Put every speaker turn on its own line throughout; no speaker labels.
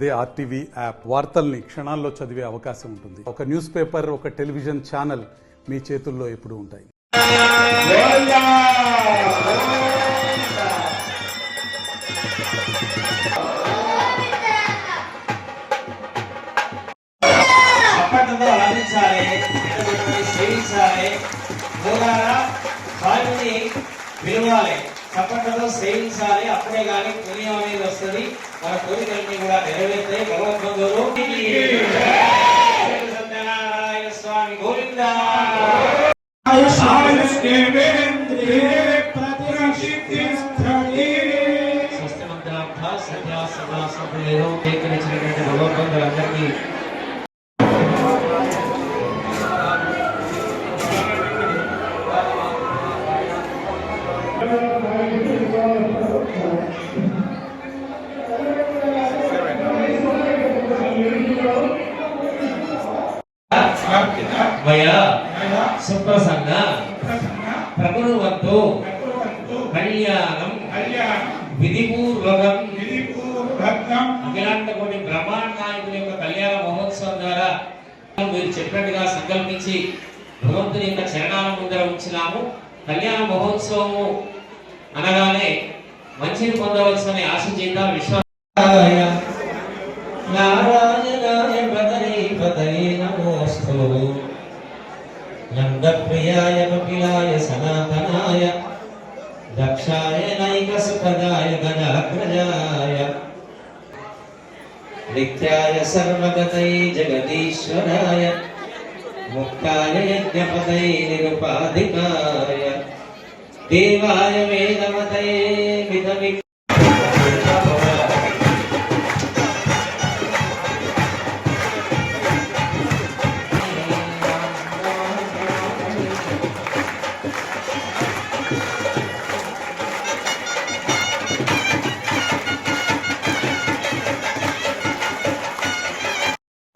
అదే RTV app వార్తల్ని క్షణాల్లో చదివే అవకాశం ఉంటుంది. ఒక న్యూస్ పేపర్, ఒక టెలివిజన్ ఛానల్ మీ చేతుల్లో ఎప్పుడూ ఉంటాయి.
పిలవాలి, చప్పట్లతో సేవించాలి. అప్పుడే కానీ పుణ్యం అనేది వస్తుంది. మన కోరికలన్నీ కూడా నెరవేర్తాయి. భగవద్బంధువులు సత్యనారాయణ స్వామి గోవింద. భగవద్బంధులందరికీ సుప్రసన్న ప్రకృవంతో కళ్యాణం విధిపూర్వకం అఖిలాండ కోటి బ్రహ్మాండ నాయకుని యొక్క కళ్యాణ మహోత్సవం ద్వారా మీరు చెప్పినట్టుగా సంకల్పించి భగవంతుని యొక్క చరణాల ముందర ఉంచినాము. కళ్యాణ మహోత్సవము అనగానే మంచిని పొందవలసిన ఆశ చేద్దాం. విశ్వాయ నారాయణాయ పదయే నమోస్తు నందప్రియాయ కపిలాయ సనాతనాయ దక్షాయ నైకసుపదాయ గణాగ్రజాయ నిత్యాయ సర్వగతై జగదీశ్వరాయ ముక్తాయ యజ్ఞపతై నిరుపాధికాయ దేవాయ వేదవతై విధవి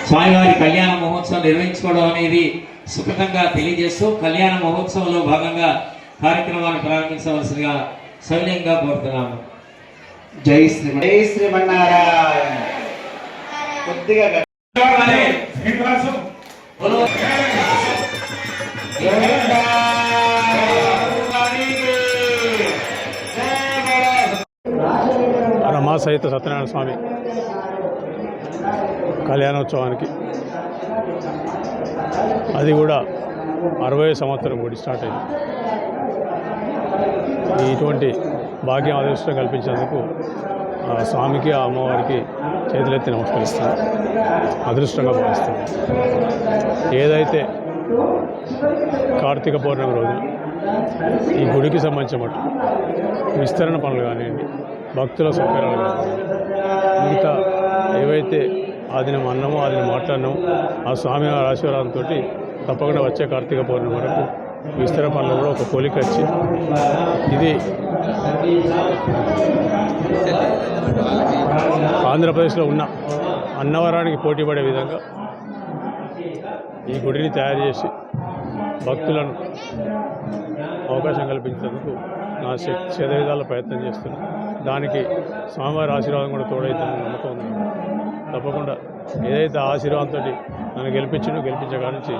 స్వామివారి కళ్యాణ మహోత్సవం నిర్వహించుకోవడం అనేది సుఖంగా తెలియజేస్తూ కళ్యాణ మహోత్సవంలో భాగంగా కార్యక్రమాన్ని ప్రారంభించవలసిందిగా సవినయంగా కోరుతున్నాము.
జై శ్రీమన్నారాయణ. కొద్దిగా
రమా సహిత సత్యనారాయణ స్వామి కళ్యాణోత్సవానికి అది కూడా 60వ సంవత్సరం గుడి స్టార్ట్ అయింది. ఇటువంటి భాగ్యం అదృష్టం కల్పించేందుకు ఆ స్వామికి ఆ అమ్మవారికి చేతులెత్తి నమస్కరిస్తాను, అదృష్టంగా భావిస్తాను. ఏదైతే కార్తీక పౌర్ణమి రోజున ఈ గుడికి సంబంధించిన మటు విస్తరణ పనులు కానివ్వండి, భక్తుల సౌకర్యాలు కానివ్వండి, మిగతా ఏవైతే ఆదినం అన్నమో ఆదినం మాట్లాడినామో ఆ స్వామి ఆశీర్వాదంతో తప్పకుండా వచ్చే కార్తీక పౌర్ణమి వరకు విస్తరణ పనులు కూడా ఒక పోలిక వచ్చి ఇది ఆంధ్రప్రదేశ్లో ఉన్న అన్నవరానికి పోటీ పడే విధంగా ఈ గుడిని తయారు చేసి భక్తులను అవకాశం కల్పించేందుకు నా శక్తి విధాల ప్రయత్నం చేస్తున్నాను. దానికి స్వామివారి ఆశీర్వాదం కూడా తోడైతుందని నమ్మకం ఉంది. తప్పకుండా ఏదైతే ఆశీర్వాదంతో నన్ను గెలిపించగా నుంచి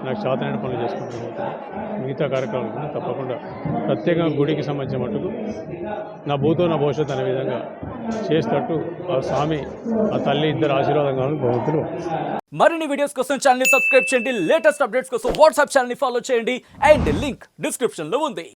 నాకు చేతనైన పనులు చేసుకుంటూ పోతాను. మిగతా కార్యక్రమాలు తప్పకుండా ప్రత్యేకంగా గుడికి సంబంధించిన మట్టుకు నా భూతో నా భవిష్యత్తు అనే విధంగా చేసేటట్టు ఆ స్వామి ఆ తల్లి ఇద్దరు ఆశీర్వాదం కావాలని భగవంతుడు.
మరిన్ని వీడియోస్ కోసం ఛానల్ ని సబ్స్క్రైబ్ చేయండి. లేటెస్ట్ అప్డేట్స్ కోసం వాట్సాప్ ఛానల్ ని ఫాలో చేయండి. అండ్ లింక్ డిస్క్రిప్షన్ లో ఉంది.